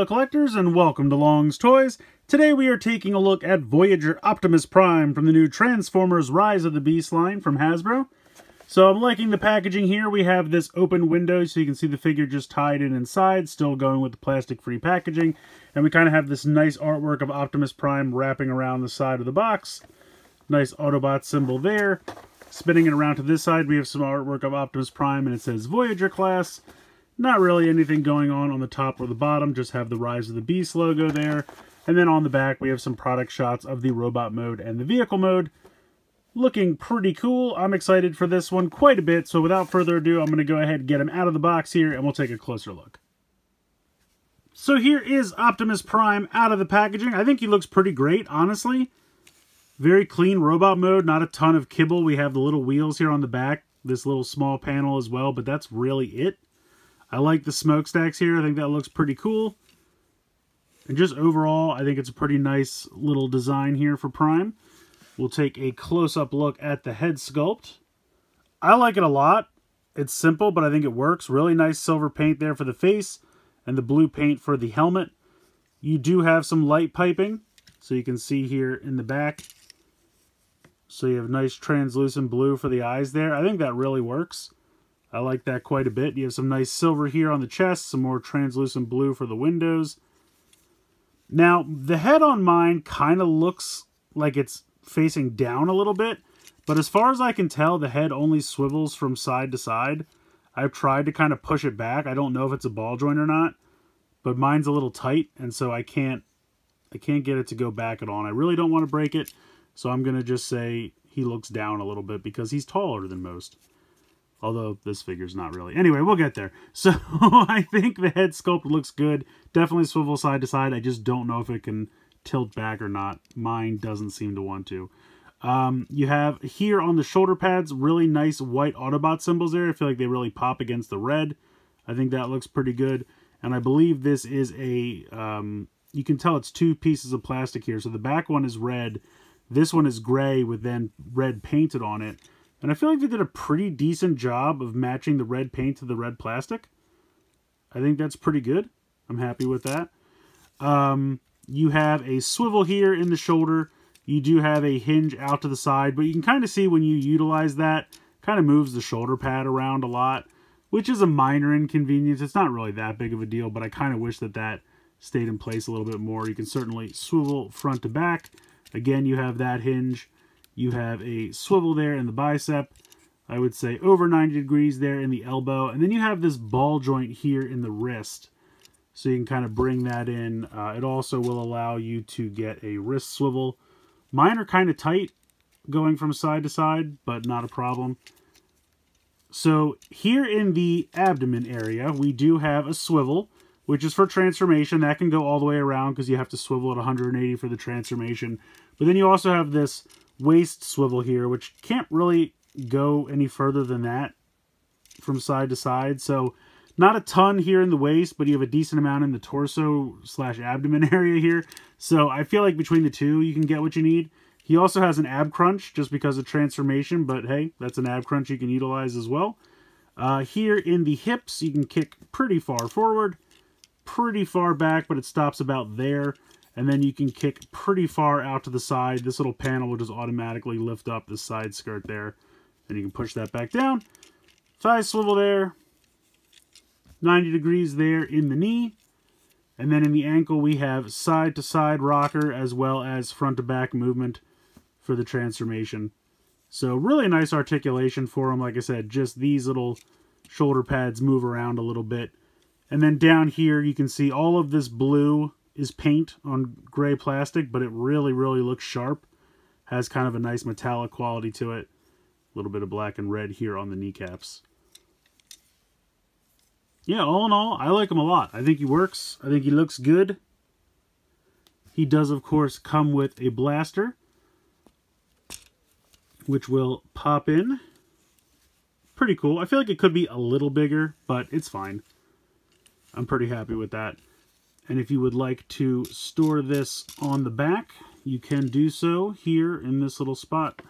fellow collectors, and welcome to Long's Toys. Today we are taking a look at Voyager Optimus Prime from the new Transformers Rise of the Beast line from Hasbro. So I'm liking the packaging here. We have this open window so you can see the figure just tied in inside, still going with the plastic-free packaging. And we kind of have this nice artwork of Optimus Prime wrapping around the side of the box. Nice Autobot symbol there. Spinning it around to this side, we have some artwork of Optimus Prime, and it says Voyager class. Not really anything going on the top or the bottom, just have the Rise of the Beast logo there. And then on the back, we have some product shots of the robot mode and the vehicle mode. Looking pretty cool. I'm excited for this one quite a bit, so without further ado, I'm going to go ahead and get him out of the box here, and we'll take a closer look. So here is Optimus Prime out of the packaging. I think he looks pretty great, honestly. Very clean robot mode, not a ton of kibble. We have the little wheels here on the back, this little small panel as well, but that's really it. I like the smokestacks here. I think that looks pretty cool. And just overall, I think it's a pretty nice little design here for Prime. We'll take a close-up look at the head sculpt. I like it a lot. It's simple, but I think it works. Really nice silver paint there for the face and the blue paint for the helmet. You do have some light piping, so you can see here in the back. So you have nice translucent blue for the eyes there. I think that really works. I like that quite a bit. You have some nice silver here on the chest, some more translucent blue for the windows. Now, the head on mine kind of looks like it's facing down a little bit, but as far as I can tell, the head only swivels from side to side. I've tried to kind of push it back. I don't know if it's a ball joint or not, but mine's a little tight, and so I can't get it to go back at all. And I really don't want to break it, so I'm going to just say he looks down a little bit because he's taller than most. Although this figure's not really. Anyway, we'll get there. So I think the head sculpt looks good. Definitely swivel side to side. I just don't know if it can tilt back or not. Mine doesn't seem to want to. You have here on the shoulder pads, really nice white Autobot symbols there. I feel like they really pop against the red. I think that looks pretty good. And I believe this is a, you can tell it's two pieces of plastic here. So the back one is red. This one is gray with then red painted on it. And I feel like they did a pretty decent job of matching the red paint to the red plastic. I think that's pretty good. I'm happy with that. You have a swivel here in the shoulder. You do have a hinge out to the side, but you can kind of see when you utilize that, kind of moves the shoulder pad around a lot, which is a minor inconvenience. It's not really that big of a deal, but I kind of wish that that stayed in place a little bit more. You can certainly swivel front to back. Again, you have that hinge. You have a swivel there in the bicep. I would say over 90 degrees there in the elbow. And then you have this ball joint here in the wrist. So you can kind of bring that in. It also will allow you to get a wrist swivel. Mine are kind of tight going from side to side, but not a problem. So here in the abdomen area, we do have a swivel, which is for transformation. That can go all the way around because you have to swivel at 180 for the transformation. But then you also have this waist swivel here, which can't really go any further than that from side to side. So not a ton here in the waist, but you have a decent amount in the torso / abdomen area here. So I feel like between the two, you can get what you need. He also has an ab crunch just because of transformation, but hey, that's an ab crunch you can utilize as well. Here in the hips, you can kick pretty far forward, pretty far back, but it stops about there. And then you can kick pretty far out to the side. This little panel will just automatically lift up the side skirt there. And you can push that back down. Thigh swivel there. 90 degrees there in the knee. And then in the ankle we have side to side rocker as well as front to back movement for the transformation. So really nice articulation for him. Like I said, just these little shoulder pads move around a little bit. And then down here you can see all of this blue is paint on gray plastic, but it really, really looks sharp. Has kind of a nice metallic quality to it. A little bit of black and red here on the kneecaps. Yeah, all in all, I like him a lot. I think he works. I think he looks good. He does, of course, come with a blaster, which will pop in. Pretty cool. I feel like it could be a little bigger, but it's fine. I'm pretty happy with that. And if you would like to store this on the back, you can do so here in this little spot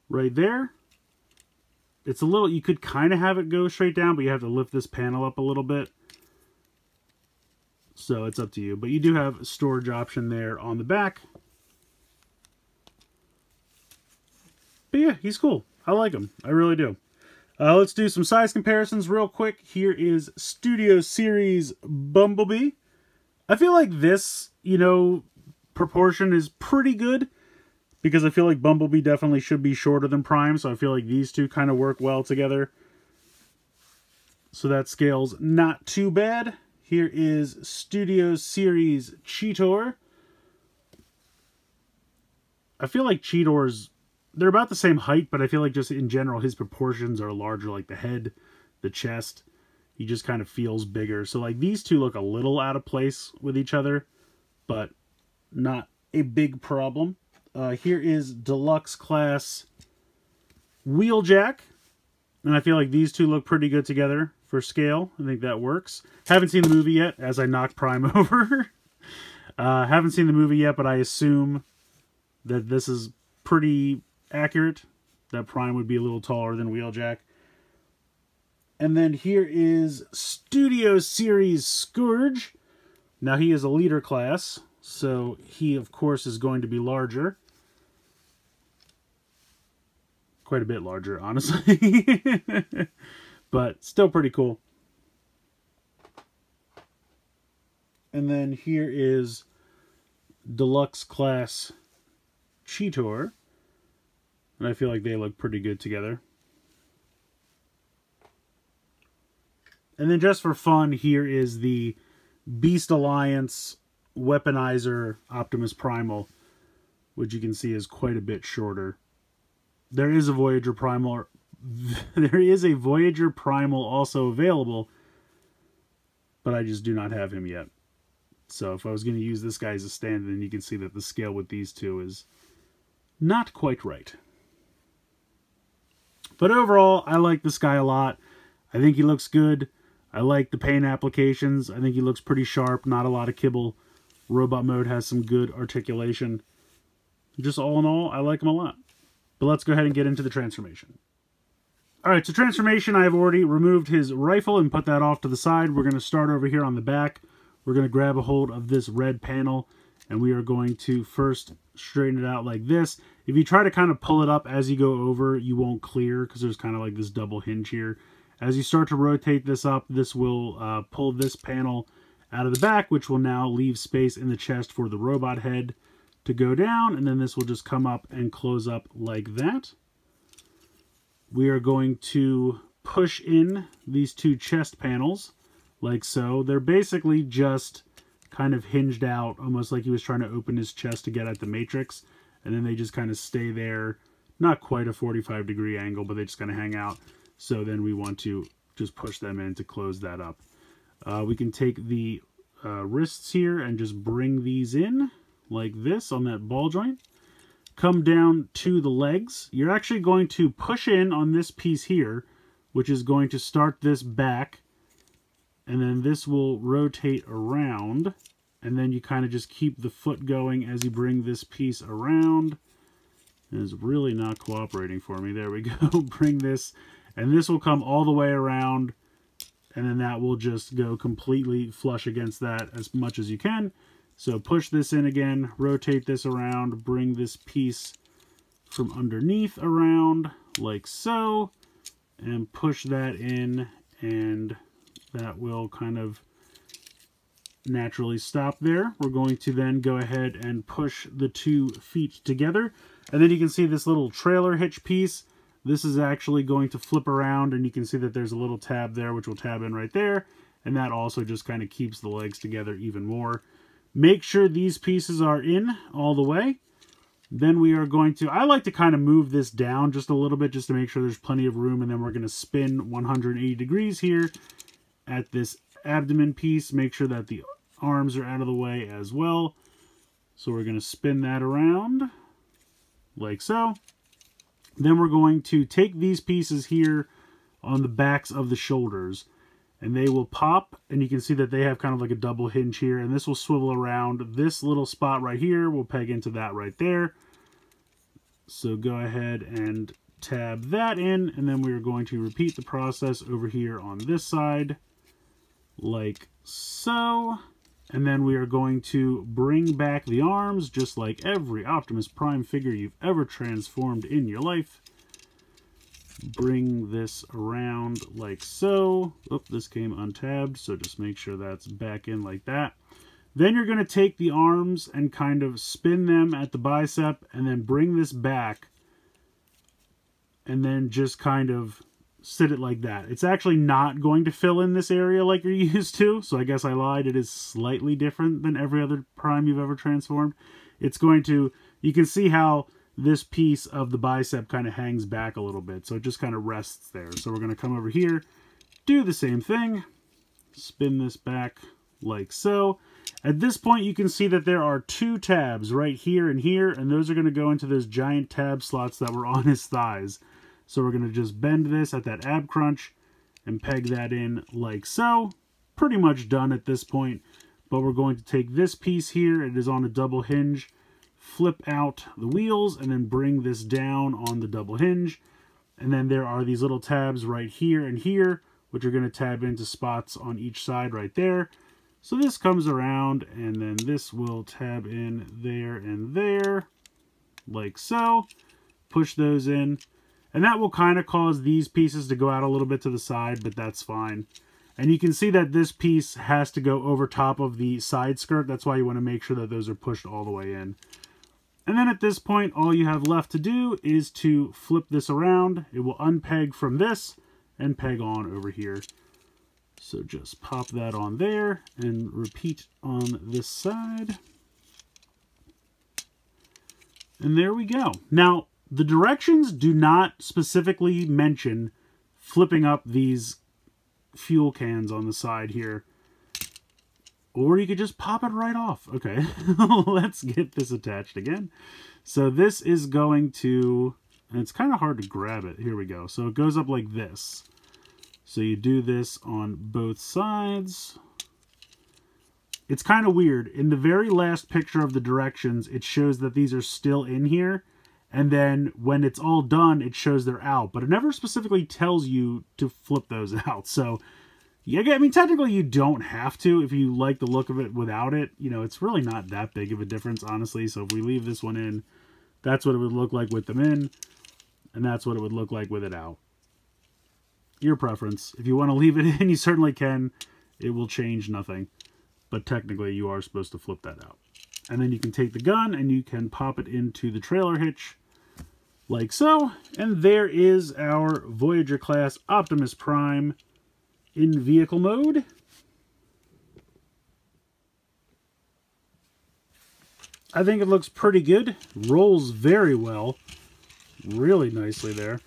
right there. It's a little, you could kind of have it go straight down, but you have to lift this panel up a little bit. So it's up to you. But you do have a storage option there on the back. But yeah, he's cool. I like him. I really do. Let's do some size comparisons real quick. Here is Studio Series Bumblebee. I feel like this, you know, proportion is pretty good, because I feel like Bumblebee definitely should be shorter than Prime, so I feel like these two kind of work well together. So that scale's not too bad. Here is Studio Series Cheetor. I feel like Cheetor's, they're about the same height, but I feel like just in general his proportions are larger, like the head, the chest. He just kind of feels bigger. So like these two look a little out of place with each other, but not a big problem. Here is Deluxe Class Wheeljack. And I feel like these two look pretty good together for scale. I think that works. Haven't seen the movie yet, as I knocked Prime over. Haven't seen the movie yet, but I assume that this is pretty accurate. That Prime would be a little taller than Wheeljack. And then here is Studio Series Scourge. Now he is a leader class, so he of course is going to be larger. Quite a bit larger, honestly. But still pretty cool. And then here is Deluxe Class Cheetor. And I feel like they look pretty good together. And then just for fun, here is the Beast Alliance Weaponizer Optimus Primal, which you can see is quite a bit shorter. There is a Voyager Primal. There is a Voyager Primal also available, but I just do not have him yet. So if I was going to use this guy as a stand, then you can see that the scale with these two is not quite right. But overall, I like this guy a lot. I think he looks good. I like the paint applications. I think he looks pretty sharp, not a lot of kibble. Robot mode has some good articulation. Just all in all, I like him a lot. But let's go ahead and get into the transformation. Alright, so transformation, I've already removed his rifle and put that off to the side. We're going to start over here on the back. We're going to grab a hold of this red panel, and we are going to first straighten it out like this. If you try to kind of pull it up as you go over, you won't clear, because there's kind of like this double hinge here. As you start to rotate this up, this will pull this panel out of the back, which will now leave space in the chest for the robot head to go down, and then this will just come up and close up like that. We are going to push in these two chest panels like so. They're basically just kind of hinged out, almost like he was trying to open his chest to get at the matrix, and then they just kind of stay there, not quite a 45-degree angle, but they just kind of hang out. So then we want to just push them in to close that up. We can take the wrists here and just bring these in like this on that ball joint. Come down to the legs. You're actually going to push in on this piece here, which is going to start this back, and then this will rotate around, and then you kind of just keep the foot going as you bring this piece around. It's really not cooperating for me. There we go. Bring this, and this will come all the way around, and then that will just go completely flush against that as much as you can. So push this in again, rotate this around, bring this piece from underneath around like so, and push that in, and that will kind of naturally stop there. We're going to then go ahead and push the 2 feet together, and then you can see this little trailer hitch piece. This is actually going to flip around, and you can see that there's a little tab there which will tab in right there, and that also just kind of keeps the legs together even more. Make sure these pieces are in all the way. Then we are going to, I like to kind of move this down just a little bit just to make sure there's plenty of room, and then we're going to spin 180 degrees here at this abdomen piece. Make sure that the arms are out of the way as well. So we're going to spin that around like so. Then we're going to take these pieces here on the backs of the shoulders, and they will pop, and you can see that they have kind of like a double hinge here, and this will swivel around. This little spot right here will peg into that right there. So go ahead and tab that in, and then we are going to repeat the process over here on this side like so. And then we are going to bring back the arms, just like every Optimus Prime figure you've ever transformed in your life. Bring this around like so. Oop, this came untabbed, so just make sure that's back in like that. Then you're going to take the arms and kind of spin them at the bicep, and then bring this back, and then just kind of sit it like that. It's actually not going to fill in this area like you're used to, so I guess I lied. It is slightly different than every other Prime you've ever transformed. It's going to, you can see how this piece of the bicep kind of hangs back a little bit, so it just kind of rests there. So we're going to come over here, do the same thing, spin this back like so. At this point, you can see that there are two tabs right here, and those are going to go into those giant tab slots that were on his thighs. So we're going to just bend this at that ab crunch and peg that in like so. Pretty much done at this point, but we're going to take this piece here, it is on a double hinge, flip out the wheels, and then bring this down on the double hinge. And then there are these little tabs right here and here, which are going to tab into spots on each side right there. So this comes around, and then this will tab in there and there, like so. Push those in. And that will kind of cause these pieces to go out a little bit to the side, but that's fine. And you can see that this piece has to go over top of the side skirt. That's why you want to make sure that those are pushed all the way in. And then at this point, all you have left to do is to flip this around. It will unpeg from this and peg on over here. So just pop that on there and repeat on this side. And there we go. Now, the directions do not specifically mention flipping up these fuel cans on the side here. Or you could just pop it right off. Okay, let's get this attached again. So this is going to, and it's kind of hard to grab it. Here we go. So it goes up like this. So you do this on both sides. It's kind of weird. In the very last picture of the directions, it shows that these are still in here. And then when it's all done, it shows they're out. But it never specifically tells you to flip those out. So, yeah, I mean, technically you don't have to if you like the look of it without it. You know, it's really not that big of a difference, honestly. So if we leave this one in, that's what it would look like with them in. And that's what it would look like with it out. Your preference. If you want to leave it in, you certainly can. It will change nothing. But technically, you are supposed to flip that out. And then you can take the gun and you can pop it into the trailer hitch like so. And there is our Voyager class Optimus Prime in vehicle mode. I think it looks pretty good. Rolls very well. Really nicely there.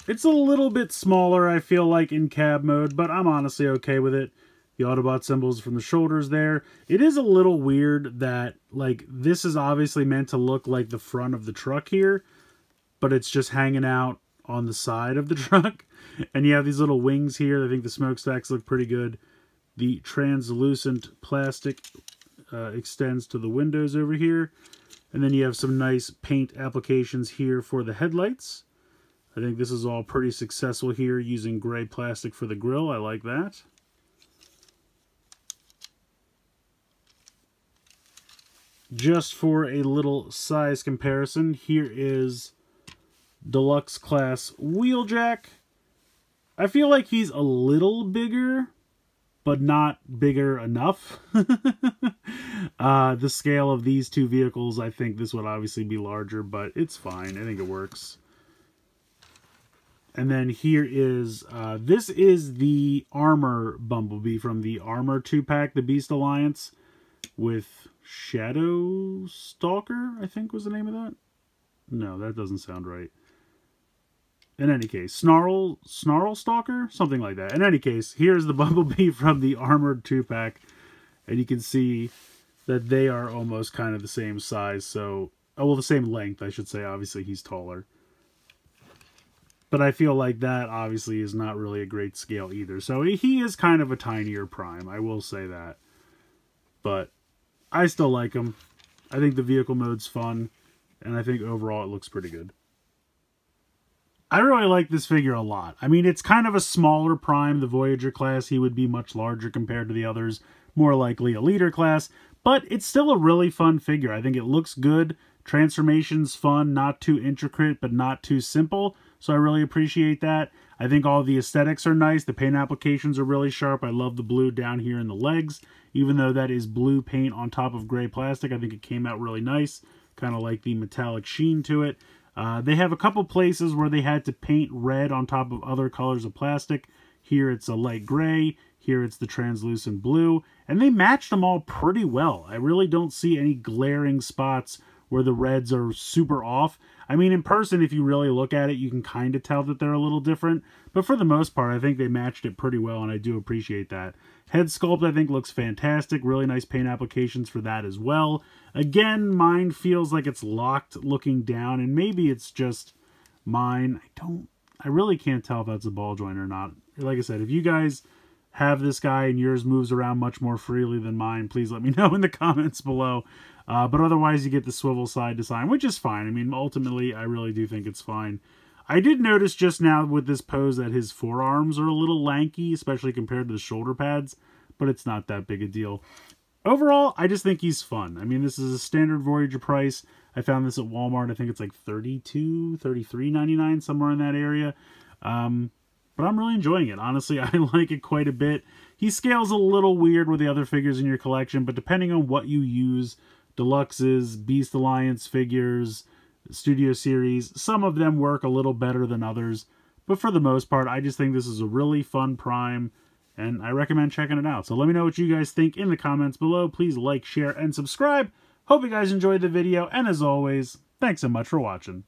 It's a little bit smaller, I feel like, in cab mode, but I'm honestly okay with it. The Autobot symbols from the shoulders there. It is a little weird that, like, this is obviously meant to look like the front of the truck here, but it's just hanging out on the side of the truck. And you have these little wings here. I think the smokestacks look pretty good. The translucent plastic extends to the windows over here. And then you have some nice paint applications here for the headlights. I think this is all pretty successful here using gray plastic for the grille. I like that. Just for a little size comparison, here is Deluxe Class Wheeljack. I feel like he's a little bigger, but not bigger enough. The scale of these two vehicles, I think this would obviously be larger, but it's fine. I think it works. And then here is, this is the Armor Bumblebee from the Armor 2-pack, the Beast Alliance, with Shadow Stalker, I think was the name of that. No, that doesn't sound right. In any case, Snarl Stalker? Something like that. In any case, here's the Bumblebee from the Armored 2-pack. And you can see that they are almost kind of the same size. So, oh, well, the same length, I should say. Obviously, he's taller. But I feel like that obviously is not really a great scale either. So he is kind of a tinier Prime, I will say that. But I still like him. I think the vehicle mode's fun. And I think overall it looks pretty good. I really like this figure a lot. I mean, it's kind of a smaller Prime, the Voyager class. He would be much larger compared to the others. more likely a leader class. But it's still a really fun figure. I think it looks good. Transformation's fun, not too intricate, but not too simple. So I really appreciate that. I think all the aesthetics are nice. The paint applications are really sharp. I love the blue down here in the legs. Even though that is blue paint on top of gray plastic, I think it came out really nice. Kind of like the metallic sheen to it. They have a couple places where they had to paint red on top of other colors of plastic. Here it's a light gray. Here it's the translucent blue. And they matched them all pretty well. I really don't see any glaring spots where the reds are super off. I mean, in person, if you really look at it, you can kind of tell that they're a little different. But for the most part, I think they matched it pretty well, and I do appreciate that. Head sculpt, I think, looks fantastic. Really nice paint applications for that as well. Again, mine feels like it's locked looking down, and maybe it's just mine. I really can't tell if that's a ball joint or not. Like I said, if you guys have this guy and yours moves around much more freely than mine, please let me know in the comments below. But otherwise, you get the swivel side design, which is fine. I mean, ultimately, I really do think it's fine. I did notice just now with this pose that his forearms are a little lanky, especially compared to the shoulder pads, but it's not that big a deal. Overall, I just think he's fun. I mean, this is a standard Voyager price. I found this at Walmart. I think it's like $32, $33.99, somewhere in that area. But I'm really enjoying it. Honestly, I like it quite a bit. He scales a little weird with the other figures in your collection, but depending on what you use, Deluxes, Beast Alliance figures, Studio Series, some of them work a little better than others. But for the most part, I just think this is a really fun Prime, and I recommend checking it out. So let me know what you guys think in the comments below. Please like, share, and subscribe. Hope you guys enjoyed the video, and as always, thanks so much for watching.